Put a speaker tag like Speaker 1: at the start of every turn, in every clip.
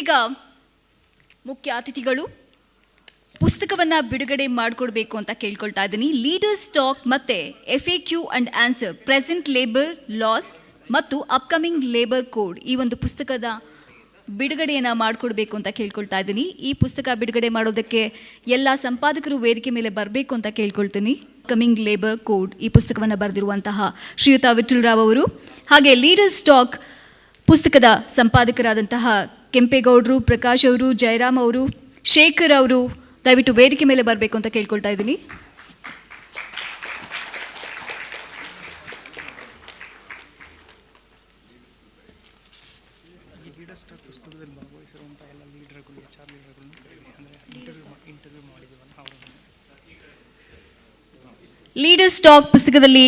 Speaker 1: ಈಗ ಮುಖ್ಯ ಅತಿಥಿಗಳು ಪುಸ್ತಕವನ್ನು ಬಿಡುಗಡೆ ಮಾಡಿಕೊಡ್ಬೇಕು ಅಂತ ಕೇಳ್ಕೊಳ್ತಾ ಇದ್ದೀನಿ. ಲೀಡರ್ಸ್ ಟಾಕ್ ಮತ್ತು FAQ and answer present labour loss ಮತ್ತು ಅಪ್ಕಮಿಂಗ್ ಲೇಬರ್ ಕೋಡ್, ಈ ಒಂದು ಪುಸ್ತಕದ ಬಿಡುಗಡೆಯನ್ನು ಮಾಡಿಕೊಡ್ಬೇಕು ಅಂತ ಕೇಳ್ಕೊಳ್ತಾ ಇದ್ದೀನಿ. ಈ ಪುಸ್ತಕ ಬಿಡುಗಡೆ ಮಾಡೋದಕ್ಕೆ ಎಲ್ಲ ಸಂಪಾದಕರು ವೇದಿಕೆ ಮೇಲೆ ಬರಬೇಕು ಅಂತ ಕೇಳ್ಕೊಳ್ತೀನಿ. ಕಮಿಂಗ್ ಲೇಬರ್ ಕೋಡ್ ಈ ಪುಸ್ತಕವನ್ನು ಬರೆದಿರುವಂತಹ ಶ್ರೀಯುತ ವಿಠಲ್ ರಾವ್ ಅವರು, ಹಾಗೆ ಲೀಡರ್ಸ್ ಟಾಕ್ ಪುಸ್ತಕದ ಸಂಪಾದಕರಾದಂತಹ ಕೆಂಪೇಗೌಡರು, ಪ್ರಕಾಶ್ ಅವರು, ಜಯರಾಮ್ ಅವರು, ಶೇಖರ್ ಅವರು ದಯವಿಟ್ಟು ವೇದಿಕೆ ಮೇಲೆ ಬರಬೇಕು ಅಂತ ಕೇಳ್ಕೊಳ್ತಾ ಇದ್ದೀನಿ. ಲೀಡರ್ಸ್ ಟಾಕ್ ಪುಸ್ತಕದಲ್ಲಿ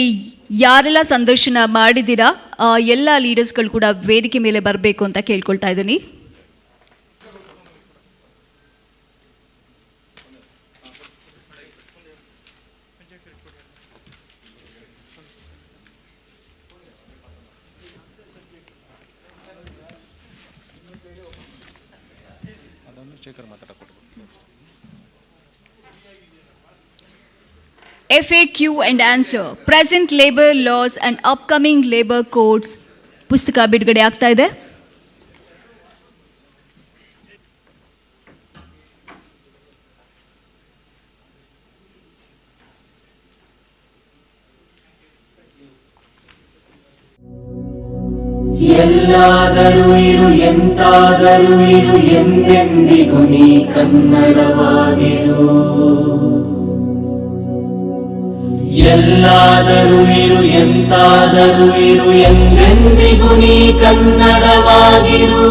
Speaker 1: ಯಾರೆಲ್ಲ ಸಂದರ್ಶನ ಮಾಡಿದ್ದೀರಾ ಎಲ್ಲ ಲೀಡರ್ಸ್ಗಳು ಕೂಡ ವೇದಿಕೆ ಮೇಲೆ ಬರಬೇಕು ಅಂತ ಕೇಳ್ಕೊಳ್ತಾ ಇದ್ದೀನಿ. FAQ and answer present labor laws and upcoming labor codes ಪುಸ್ತಕ ಬಿಡುಗಡೆ ಆಗ್ತಾ ಇದೆ.
Speaker 2: ಎಲ್ಲಾದರೂ ಇರು ಎಂತಾದರೂ ಇರು ಎಂದೆಂದಿಗೂ ನೀ ಕನ್ನಡವಾಗಿರು. ಎಲ್ಲಾದರೂ ಇರು ಎಂತಾದರೂ ಇರು ಎಂದೆಂದಿಗೂ ನೀ ಕನ್ನಡವಾಗಿರು.